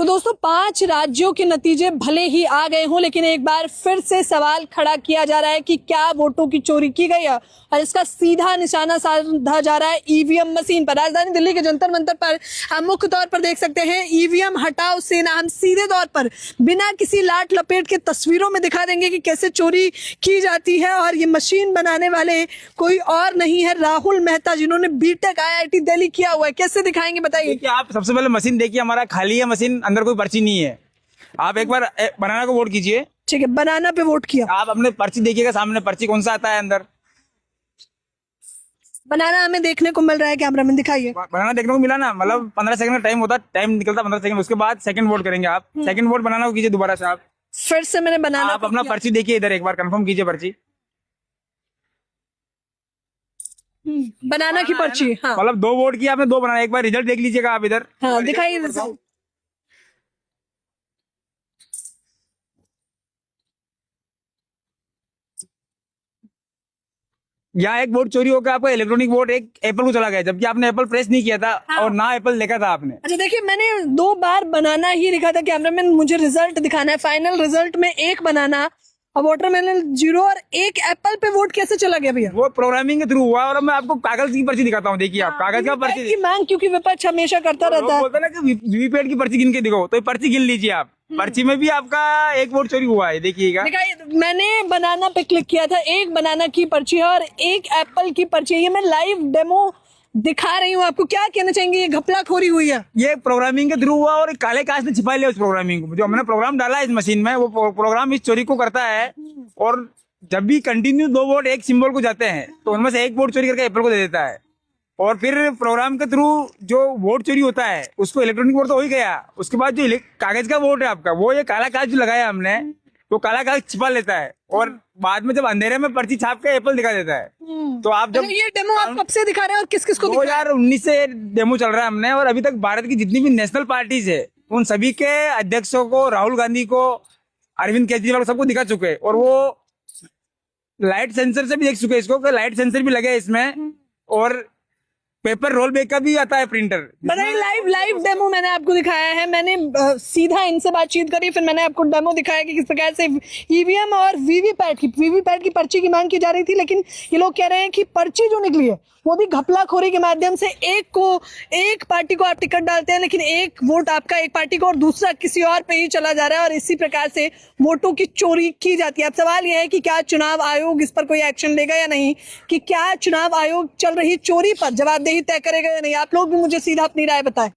तो दोस्तों 5 राज्यों के नतीजे भले ही आ गए हों, लेकिन एक बार फिर से सवाल खड़ा किया जा रहा है कि क्या वोटों की चोरी की गई है, और इसका सीधा निशाना साधा जा रहा है ईवीएम मशीन पर। राजधानी दिल्ली के जंतर मंतर पर हम मुख्य तौर पर देख सकते हैं ईवीएम हटाओ सेना। हम सीधे तौर पर बिना किसी लाट लपेट के तस्वीरों में दिखा देंगे कि कैसे चोरी की जाती है। और ये मशीन बनाने वाले कोई और नहीं है, राहुल मेहता, जिन्होंने बीटेक IIT दिल्ली किया हुआ है। कैसे दिखाएंगे बताइए? आप सबसे पहले मशीन देखिए, हमारा खाली है मशीन, अंदर कोई पर्ची नहीं है। आप एक बार बनाना को वोट कीजिए। ठीक है, बनाना पे वोट किया। आप अपने पर्ची देखिएगा, सामने पर्ची कौन सा आता है अंदर। बनाना हमें देखने को मिल रहा है, कैमरामैन दिखाइए। बनाना देखने को मिला ना, मतलब 15 सेकंड का टाइम होता है, टाइम निकलता 15 सेकंड, उसके बाद सेकंड वोट करेंगे आप। सेकंड वोट बनाना को कीजिए दोबारा से। आप फिर से मैंने बनाना आप अपना पर्ची देखिए, इधर एक बार कंफर्म कीजिए पर्ची। बनाना की पर्ची। हाँ, मतलब 2 वोट किया आपने, 2 बनाना। एक बार रिजल्ट देख लीजिएगा आप इधर। हाँ दिखाइए रिजल्ट। यहाँ एक वोट चोरी होकर आपका इलेक्ट्रॉनिक वोट एक एप्पल को चला गया, जबकि आपने एप्पल प्रेस नहीं किया था। हाँ। और ना एप्पल देखा था आपने। अच्छा देखिए, मैंने 2 बार बनाना ही लिखा था। कैमरामैन मुझे रिजल्ट दिखाना है। फाइनल रिजल्ट में 1 बनाना और वाटरमेलन 0 और 1 एप्पल पे वोट कैसे चला गया भैया? वो प्रोग्रामिंग के थ्रू हुआ। और मैं आपको कागज की पर्ची दिखाता हूँ, देखिए आप कागज का पर्ची की मांग, क्योंकि विपक्ष हमेशा करता रहता है। बोलते ना कि वीवीपैट की पर्ची गिन के दिखाओ, तो ये पर्ची गिन लीजिए आप। पर्ची में भी आपका 1 वोट चोरी हुआ है, देखिएगा। मैंने बनाना पे क्लिक किया था, 1 बनाना की पर्ची है और 1 एप्पल की पर्ची है। ये मैं लाइव डेमो दिखा रही हूँ आपको। क्या कहना चाहेंगे? ये घपलाखोरी हुई है, ये प्रोग्रामिंग के थ्रू हुआ और काले काश ने छिपा लिया उस प्रोग्रामिंग को। जो हमने प्रोग्राम डाला है इस मशीन में, वो प्रोग्राम इस चोरी को करता है। और जब भी कंटिन्यू 2 वोट एक सिंबल को जाते हैं, तो उनमें से 1 वोट चोरी करके एप्पल को दे देता है। और फिर प्रोग्राम के थ्रू जो वोट चोरी होता है, उसको इलेक्ट्रॉनिक वोट तो हो ही गया, उसके बाद जो कागज का वोट है आपका, वो ये काला कागज जो लगाया हमने, तो काला कागज छिपा लेता है। और बाद में जब अंधेरे में पर्ची छाप के एप्पल दिखा देता है। तो आप जब ये डेमो आप कब से दिखा रहे हैं और किस किस को? 2019 से डेमो चल रहा है हमने, और अभी तक भारत की जितनी भी नेशनल पार्टीज है, उन सभी के अध्यक्षों को, राहुल गांधी को, अरविंद केजरीवाल को, सबको दिखा चुके हैं। और वो लाइट सेंसर से भी देख चुके हैं इसको, कि लाइट सेंसर भी लगे हैं इसमें। और पेपर रोल बैक का भी आता है प्रिंटर। लाइव डेमो मैंने आपको दिखाया है। मैंने सीधा इनसे बातचीत करी, फिर मैंने आपको डेमो दिखाया कि किस प्रकार से ईवीएम और वीवीपैट की पर्ची की मांग की जा रही थी। लेकिन ये लोग कह रहे हैं कि पर्ची जो निकली है वो भी घपलाखोरी के माध्यम से। एक पार्टी को आप टिकट डालते हैं, लेकिन 1 वोट आपका एक पार्टी को और दूसरा किसी और पे ही चला जा रहा है, और इसी प्रकार से वोटों की चोरी की जाती है। अब सवाल यह है कि क्या चुनाव आयोग इस पर कोई एक्शन लेगा या नहीं, कि क्या चुनाव आयोग चल रही चोरी पर जवाबदेही तय करेगा या नहीं? आप लोग भी मुझे सीधा अपनी राय बताएं।